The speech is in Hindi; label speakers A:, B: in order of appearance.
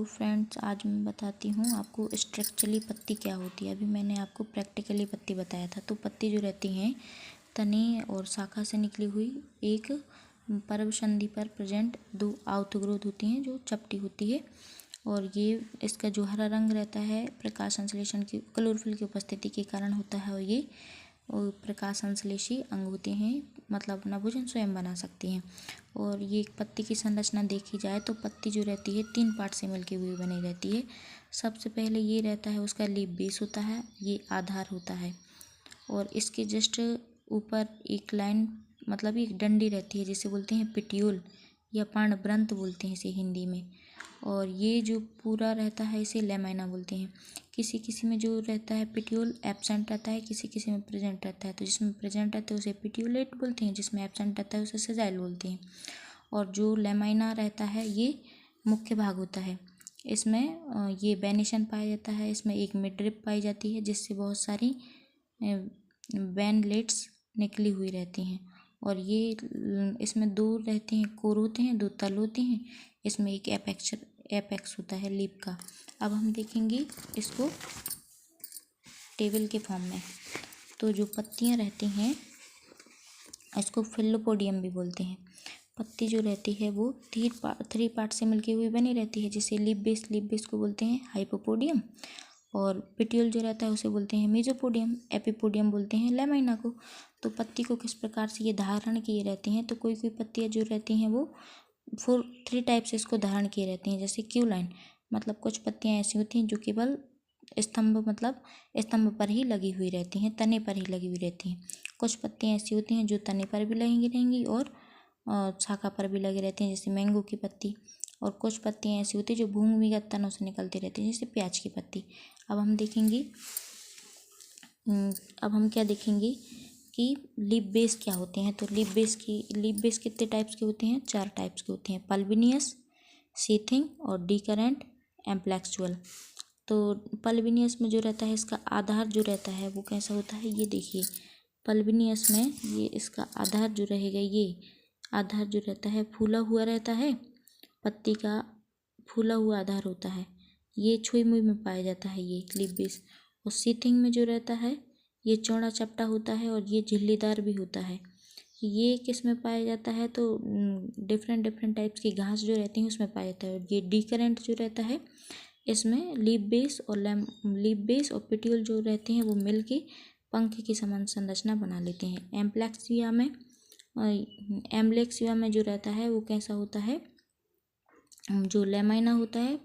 A: हेलो फ्रेंड्स, आज मैं बताती हूँ आपको स्ट्रक्चरली पत्ती क्या होती है। अभी मैंने आपको प्रैक्टिकली पत्ती बताया था। तो पत्ती जो रहती हैं तने और शाखा से निकली हुई एक पर्व संधि पर प्रेजेंट दो आउटग्रोथ होती हैं जो चपटी होती है। और ये इसका जो हरा रंग रहता है प्रकाश संश्लेषण की क्लोरोफिल की उपस्थिति के कारण होता है। और ये प्रकाश संश्लेषी अंग होते हैं, मतलब अपना भोजन स्वयं बना सकती हैं। और ये पत्ती की संरचना देखी जाए तो पत्ती जो रहती है 3 पार्ट से मिलकर हुई बनी रहती है। सबसे पहले ये रहता है उसका लीफ बेस होता है, ये आधार होता है। और इसके जस्ट ऊपर एक लाइन मतलब एक डंडी रहती है जिसे बोलते हैं पिट्यूल या पर्णवृंत बोलते हैं इसे हिंदी में। और ये जो पूरा रहता है इसे लेमाइना बोलते हैं। किसी किसी में जो रहता है पिट्यूल एब्सेंट रहता है, किसी किसी में प्रेजेंट रहता है। तो जिसमें प्रेजेंट रहता है उसे पिट्यूलेट बोलते हैं, जिसमें एब्सेंट रहता है उसे सेजाइल बोलते हैं। और जो लेमाइना रहता है ये मुख्य भाग होता है। इसमें ये वेनिसन पाया जाता है। इसमें एक मिडरिप पाई जाती है जिससे बहुत सारी वेनलेट्स निकली हुई रहती हैं। और ये इसमें दो रहते हैं, कोर होते हैं, दो तल होते हैं। इसमें एक एपेक्स होता है लीफ का। अब हम देखेंगे इसको टेबल के फॉर्म में। तो जो पत्तियां रहती हैं इसको फिलोपोडियम भी बोलते हैं। पत्ती जो रहती है वो 3 पार्ट से मिलकी हुई बनी रहती है, जिसे लीफ बेस को बोलते हैं हाइपोपोडियम। और पिट्यूल जो रहता है उसे बोलते हैं मेसोपोडियम, एपिपोडियम बोलते हैं लेमाइना को। तो पत्ती को किस प्रकार से ये धारण किए रहती हैं, तो कोई कोई पत्तियाँ जो रहती हैं वो 3 टाइप से इसको धारण किए रहती हैं। जैसे क्यू लाइन, मतलब कुछ पत्तियाँ ऐसी होती हैं जो केवल स्तंभ पर ही लगी हुई रहती हैं, तने पर ही लगी हुई रहती हैं। कुछ पत्तियाँ ऐसी होती हैं जो तने पर भी रहेंगी और शाखा पर भी लगी रहती हैं, जैसे मैंगो की पत्ती। और कुछ पत्तियाँ ऐसी होती हैं जो भूमिगत तनों से निकलती रहती हैं, जैसे प्याज की पत्ती। अब हम क्या देखेंगे कि लीफ बेस क्या होते हैं। तो लीफ बेस कितने टाइप्स के होते हैं? 4 टाइप्स के होते हैं, पल्विनियस, सीथिंग और डिकरेंट, एम्प्लेक्सुअल। तो पल्विनियस में जो रहता है इसका आधार जो रहता है वो कैसा होता है, ये देखिए। पल्विनियस में ये इसका आधार जो रहेगा, ये आधार जो रहता है फूला हुआ रहता है, पत्ती का फूला हुआ आधार होता है। ये छुई मुई में पाया जाता है ये लीफ बेस। और सीथिंग में जो रहता है ये चौड़ा चपटा होता है और ये झिल्लीदार भी होता है। ये किस में पाया जाता है, तो डिफरेंट टाइप्स की घास जो रहती हैं उसमें पाया जाता है। और ये डिकरेंट जो रहता है इसमें लीफ बेस और पिट्यूल जो रहते हैं वो मिलके पंख की समान संरचना बना लेते हैं। एम्ब्लेक्सिया में जो रहता है वो कैसा होता है, जो लेमाइना होता है